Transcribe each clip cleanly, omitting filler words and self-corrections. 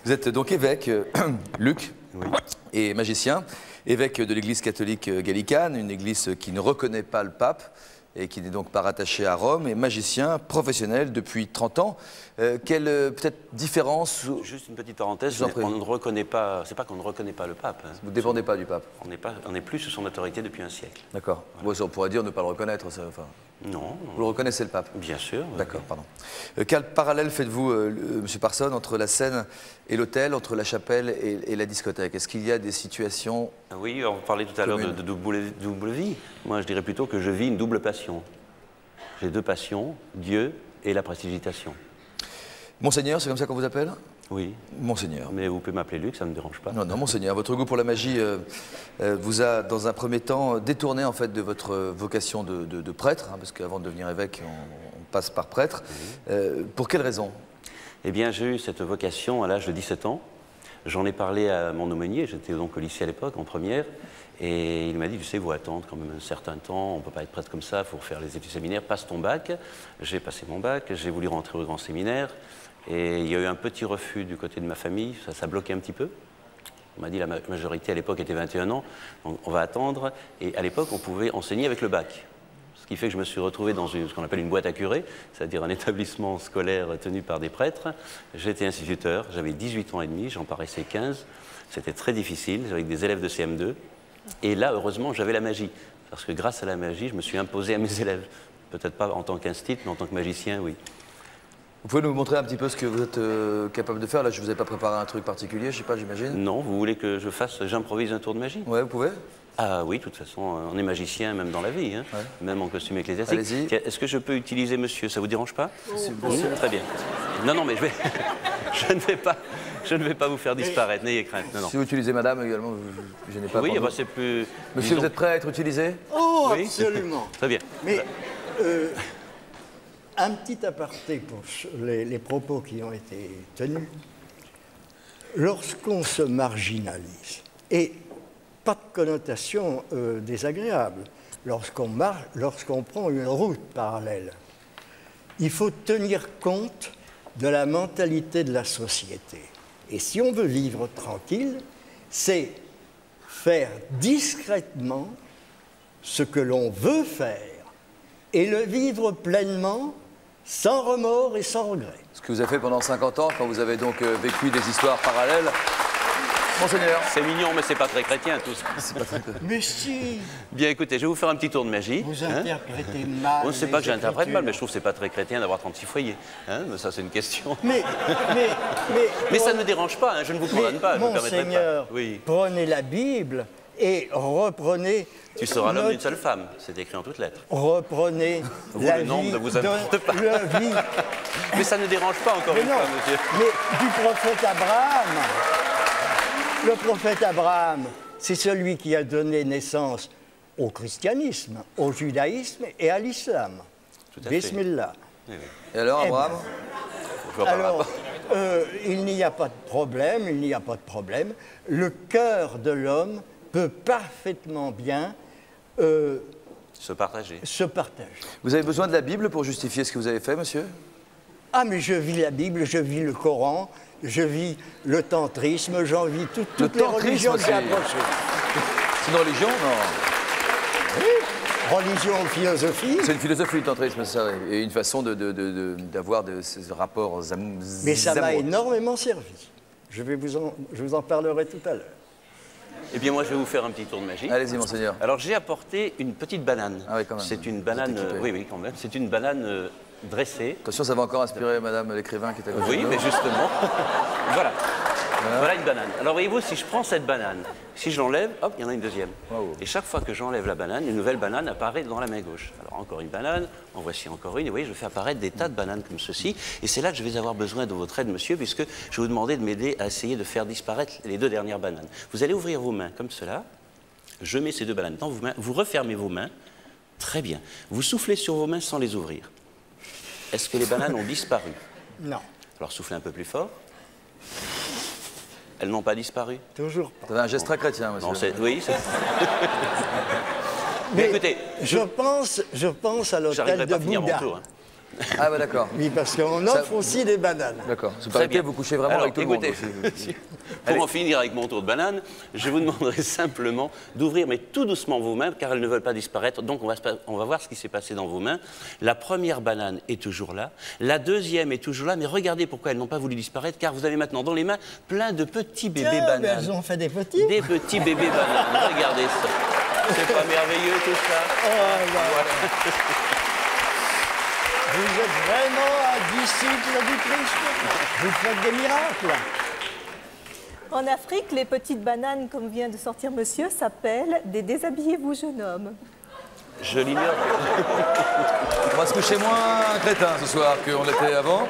Vous êtes donc évêque, Luc, Oui. et magicien, évêque de l'Église catholique gallicane, une église qui ne reconnaît pas le pape et qui n'est donc pas rattachée à Rome, et magicien professionnel depuis 30 ans. Quelle peut-être différence? Juste une petite parenthèse, Je vous en prie. on ne reconnaît pas, c'est pas qu'on ne reconnaît pas le pape. Hein. Vous ne dépendez pas du pape? On n'est plus sous son autorité depuis un siècle. D'accord. Bon, ça, on pourrait dire ne pas le reconnaître. Ça, enfin, Non, vous le reconnaissez, le pape? bien sûr. D'accord, pardon. Quel parallèle faites-vous, Monsieur Parson, entre la scène et l'hôtel, entre la chapelle et la discothèque? Est-ce qu'il y a des situations... Oui, on parlait tout à l'heure de double vie. Moi, je dirais plutôt que je vis une double passion. J'ai deux passions, Dieu et la prestidigitation. Monseigneur, c'est comme ça qu'on vous appelle? Oui, Monseigneur. mais vous pouvez m'appeler Luc, ça ne me dérange pas. Non, non, Monseigneur, votre goût pour la magie vous a, dans un premier temps, détourné en fait de votre vocation de prêtre, hein, parce qu'avant de devenir évêque, on passe par prêtre. Pour quelle raison? Eh bien, j'ai eu cette vocation à l'âge de 17 ans. J'en ai parlé à mon aumônier, j'étais donc au lycée à l'époque, en première, et il m'a dit, tu sais, il faut attendre quand même un certain temps, on ne peut pas être prêtre comme ça, il faut faire les études séminaires, passe ton bac. J'ai passé mon bac, j'ai voulu rentrer au grand séminaire, et il y a eu un petit refus du côté de ma famille, ça bloquait un petit peu. On m'a dit, la majorité à l'époque était 21 ans, donc on va attendre, et à l'époque, on pouvait enseigner avec le bac. Ce qui fait que je me suis retrouvé dans ce qu'on appelle une boîte à curés, c'est-à-dire un établissement scolaire tenu par des prêtres. J'étais instituteur, j'avais 18 ans et demi, j'en paraissais 15. C'était très difficile, avec des élèves de CM2. Et là, heureusement, j'avais la magie. Parce que grâce à la magie, je me suis imposé à mes élèves. Peut-être pas en tant qu'instit, mais en tant que magicien, oui. Vous pouvez nous montrer un petit peu ce que vous êtes capable de faire? Là, je ne vous ai pas préparé un truc particulier, je ne sais pas, j'imagine. Non, vous voulez que j'improvise un tour de magie? Ouais, vous pouvez? Ah oui, de toute façon, on est magicien même dans la vie, hein, ouais. Même en costume ecclésiastique. Allez-y. Tiens, est-ce que je peux utiliser monsieur? Ça vous dérange pas? Très bien. Non, mais je ne vais pas vous faire disparaître, n'ayez crainte. Non, non. Si vous utilisez madame également, je n'ai pas. Oui, bah, c'est plus... Monsieur, disons... vous êtes prêt à être utilisé? Oh, Oui. absolument. Très bien. Mais un petit aparté pour les propos qui ont été tenus. Lorsqu'on se marginalise, et pas de connotation désagréable, lorsqu'on prend une route parallèle, il faut tenir compte de la mentalité de la société. Et si on veut vivre tranquille, c'est faire discrètement ce que l'on veut faire et le vivre pleinement, sans remords et sans regret. Ce que vous avez fait pendant 50 ans, quand vous avez donc vécu des histoires parallèles. Monseigneur. C'est mignon, mais c'est pas très chrétien tout ça. Mais si Bien écoutez, je vais vous faire un petit tour de magie. vous hein. interprétez mal. On ne sait pas que les j'interprète mal, mais je Écritures. trouve que c'est pas très chrétien d'avoir 36 foyers. Hein, mais ça, c'est une question. Mais Ça ne me dérange pas, hein, je ne vous condamne pas, je ne me permettrai pas. Monseigneur, Oui. prenez la Bible et reprenez. Tu seras l'homme d'une seule femme, c'est écrit en toutes lettres. Reprenez Vous, la le nom vie ne vous importe pas. la vie. Mais ça ne dérange pas encore Mais une non, fois, monsieur. mais du prophète Abraham. Le prophète Abraham, c'est celui qui a donné naissance au christianisme, au judaïsme et à l'islam. Tout à fait. Bismillah. Oui, oui. Et alors, Eh Abraham? Je vois pas le Alors, rapport. il n'y a pas de problème, il n'y a pas de problème. Le cœur de l'homme peut parfaitement bien Se partager. se partager. Vous avez besoin de la Bible pour justifier ce que vous avez fait, monsieur? Ah, mais je vis la Bible, je vis le Coran, je vis le tantrisme, j'en vis toutes les tantrisme religions que j'ai aussi. approchées. C'est une religion? Non. Religion, philosophie. C'est une philosophie, le tantrisme, ça, et une façon d'avoir ces rapports Mais ça m'a amoureux. énormément servi. Je vous en parlerai tout à l'heure. Eh bien, moi, je vais vous faire un petit tour de magie. Allez-y, monseigneur. Alors, j'ai apporté une petite banane. Ah oui, quand même. C'est une Vous banane... êtes équipé. oui, quand même. C'est une banane dressée. Attention, ça va encore inspirer madame l'écrivain qui est à côté. Oui, de nous. mais justement, voilà. Voilà une banane. Alors voyez-vous, si je prends cette banane, si je l'enlève, hop, il y en a une deuxième. Wow. Et chaque fois que j'enlève la banane, une nouvelle banane apparaît dans la main gauche. Alors encore une banane, en voici encore une. Et vous voyez, je fais apparaître des tas de bananes comme ceci. Et c'est là que je vais avoir besoin de votre aide, monsieur, puisque je vais vous demander de m'aider à essayer de faire disparaître les deux dernières bananes. Vous allez ouvrir vos mains comme cela. Je mets ces deux bananes dans vos mains. Vous refermez vos mains. Très bien. Vous soufflez sur vos mains sans les ouvrir. Est-ce que les bananes ont disparu? Non, Alors soufflez un peu plus fort. Elles n'ont pas disparu? toujours pas. Vous avez un geste très chrétien, monsieur. Non, oui, c'est... Mais écoutez, je pense à l'hôtel j'arriverai de pas à finir mon Bouddha. tour. Hein. Ah bah d'accord. Oui, parce qu'on offre aussi des bananes. D'accord. Très bien. Vous couchez vraiment Alors, avec tout le monde écoutez, aussi. pour en finir avec mon tour de banane, je vous demanderai simplement d'ouvrir, mais tout doucement, vos mains, car elles ne veulent pas disparaître. Donc, on va voir ce qui s'est passé dans vos mains. La première banane est toujours là. La deuxième est toujours là. Mais regardez pourquoi elles n'ont pas voulu disparaître, car vous avez maintenant dans les mains plein de petits bébés Tiens, bananes. mais elles ont fait des petits. Des petits bébés bananes. Regardez ça. C'est pas merveilleux tout ça? Oh là là. Vous êtes vraiment un disciple du Christ. Vous faites des miracles. En Afrique, les petites bananes, comme vient de sortir monsieur, s'appellent des déshabillez-vous, jeune homme. Je l'ignore. On va se coucher moins crétin ce soir qu'on l'était avant.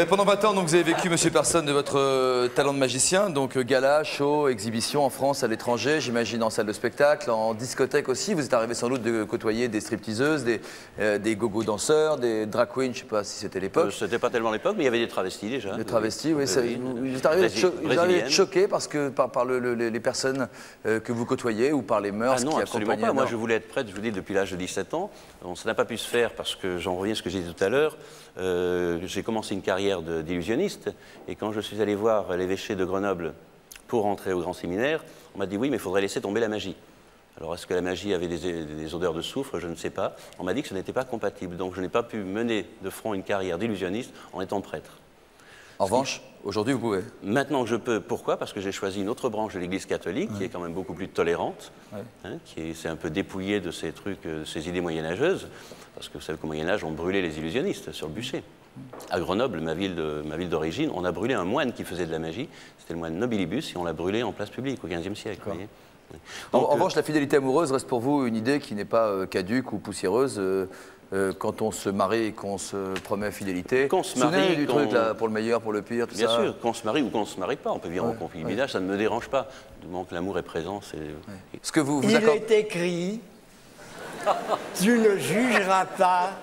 Pendant 20 ans, donc, vous avez vécu, monsieur Persson, de votre talent de magicien, donc gala, show, exhibition en France, à l'étranger, j'imagine en salle de spectacle, en discothèque aussi. Vous êtes arrivé sans doute de côtoyer des stripteaseuses, des gogo danseurs, des drag queens, je ne sais pas si c'était l'époque. C'était pas tellement l'époque, mais il y avait des travestis déjà. Des travestis, oui. Oui. Vous êtes arrivé à être choqué parce que, par les personnes que vous côtoyez ou par les mœurs Ah non, qui absolument accompagnaient. pas. Moi, je voulais être prêtre, je vous dis, depuis l'âge de 17 ans. Ça n'a pas pu se faire parce que, j'en reviens à ce que j'ai dit tout à l'heure, j'ai commencé une carrière d'illusionniste. Et quand je suis allé voir l'évêché de Grenoble pour entrer au grand séminaire, on m'a dit oui, mais il faudrait laisser tomber la magie. Alors, est-ce que la magie avait des odeurs de soufre? Je ne sais pas. On m'a dit que ce n'était pas compatible. Donc, je n'ai pas pu mener de front une carrière d'illusionniste en étant prêtre. En revanche, aujourd'hui, vous pouvez. Maintenant que je peux, pourquoi? Parce que j'ai choisi une autre branche de l'Église catholique qui est quand même beaucoup plus tolérante, qui s'est un peu dépouillée de ces trucs, de ces idées moyenâgeuses, parce que vous savez qu'au Moyen-Âge, on brûlait les illusionnistes sur le bûcher. À Grenoble, ma ville d'origine, on a brûlé un moine qui faisait de la magie, c'était le moine Nobilibus, et on l'a brûlé en place publique au XVe siècle. Vous voyez. Donc, en revanche, la fidélité amoureuse reste pour vous une idée qui n'est pas caduque ou poussiéreuse quand on se marie et qu'on se promet fidélité. Qu'on se marie, du truc là, pour le meilleur, pour le pire, tout bien ça. Bien sûr, qu'on se marie ou qu'on ne se marie pas, on peut vivre en concubinage, ça ne me dérange pas. Du moment que l'amour est présent, c'est... Ce que vous Il est écrit « Tu ne jugeras pas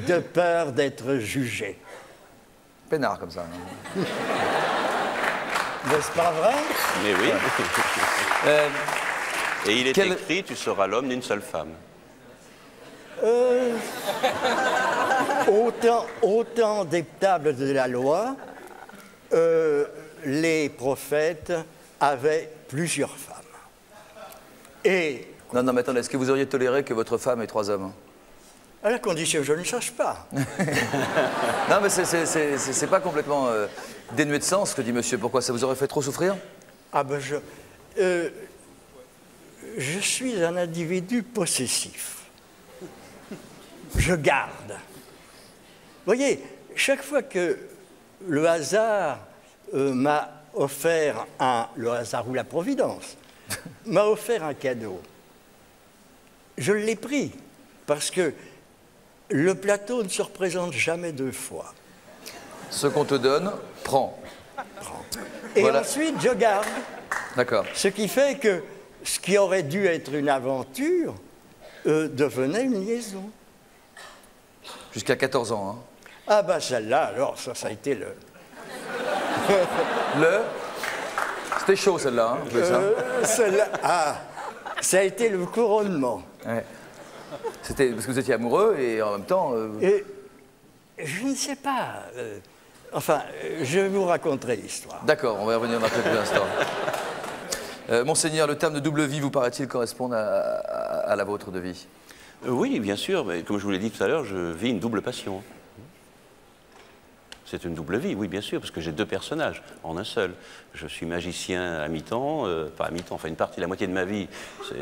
de peur d'être jugé Peinard comme ça. ». N'est-ce pas vrai? Mais oui. Et il est Quel... écrit, tu seras l'homme d'une seule femme. Autant des tables de la loi, les prophètes avaient plusieurs femmes. Et Non, mais attendez, est-ce que vous auriez toléré que votre femme ait 3 hommes? à la condition que je ne sache pas. Non, mais c'est pas complètement dénué de sens ce que dit monsieur. Pourquoi? Ça vous aurait fait trop souffrir? Ah ben je suis un individu possessif. Je garde. Vous voyez, chaque fois que le hasard m'a offert le hasard ou la providence m'a offert un cadeau, je l'ai pris parce que le plateau ne se représente jamais 2 fois. Ce qu'on te donne, prends. Et voilà. Ensuite, je garde. D'accord. Ce qui fait que ce qui aurait dû être une aventure devenait une liaison. Jusqu'à 14 ans. Hein. Ah ben celle-là, alors, ça a été le... C'était chaud celle-là. Hein, celle-là, ça a été le couronnement. Ouais. C'était parce que vous étiez amoureux et en même temps... Et je ne sais pas. Je vous raconterai l'histoire. D'accord, on va y revenir dans quelques instants. Monseigneur, le terme de double vie vous paraît-il correspondre à la vôtre de vie? Oui, bien sûr, mais comme je vous l'ai dit tout à l'heure, je vis une double passion. C'est une double vie, oui, bien sûr, parce que j'ai 2 personnages en un seul. Je suis magicien à mi-temps, pas à mi-temps, enfin la moitié de ma vie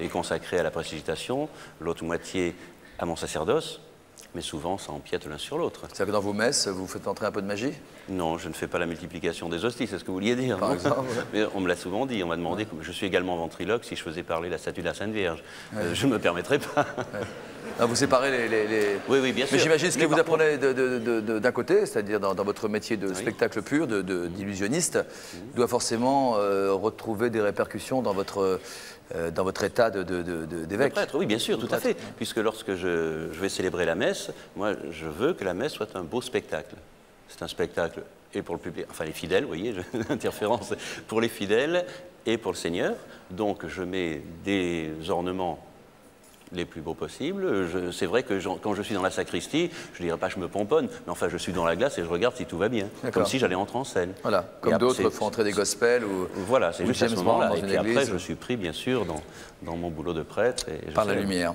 est consacrée à la prestigitation, l'autre moitié à mon sacerdoce, mais souvent ça empiète l'un sur l'autre. C'est-à-dire que dans vos messes, vous faites entrer un peu de magie? Non, je ne fais pas la multiplication des hosties, c'est ce que vous vouliez dire. Par exemple, mais on me l'a souvent dit, on m'a demandé, je suis également ventriloque, si je faisais parler la statue de la Sainte Vierge. Je ne me permettrais pas. Non, vous séparez les... Oui, bien sûr. Mais j'imagine ce que vous apprenez d'un côté, c'est-à-dire dans votre métier de spectacle pur, d'illusionniste, doit forcément retrouver des répercussions dans votre état d'évêque. Prêtre, oui, bien sûr, tout à fait. Puisque lorsque je vais célébrer la messe, moi, je veux que la messe soit un beau spectacle. C'est un spectacle et pour le public, enfin les fidèles, vous voyez, l'interférence pour les fidèles et pour le Seigneur. Donc je mets des ornements les plus beaux possibles. C'est vrai que quand je suis dans la sacristie, je ne dirais pas que je me pomponne, mais enfin je suis dans la glace et je regarde si tout va bien, comme si j'allais entrer en scène. Voilà, comme d'autres font entrer des gospels ou voilà, c'est juste à ce James Bond moment-là. dans Et une puis église. après, je suis pris bien sûr dans mon boulot de prêtre. Et Par la lumière.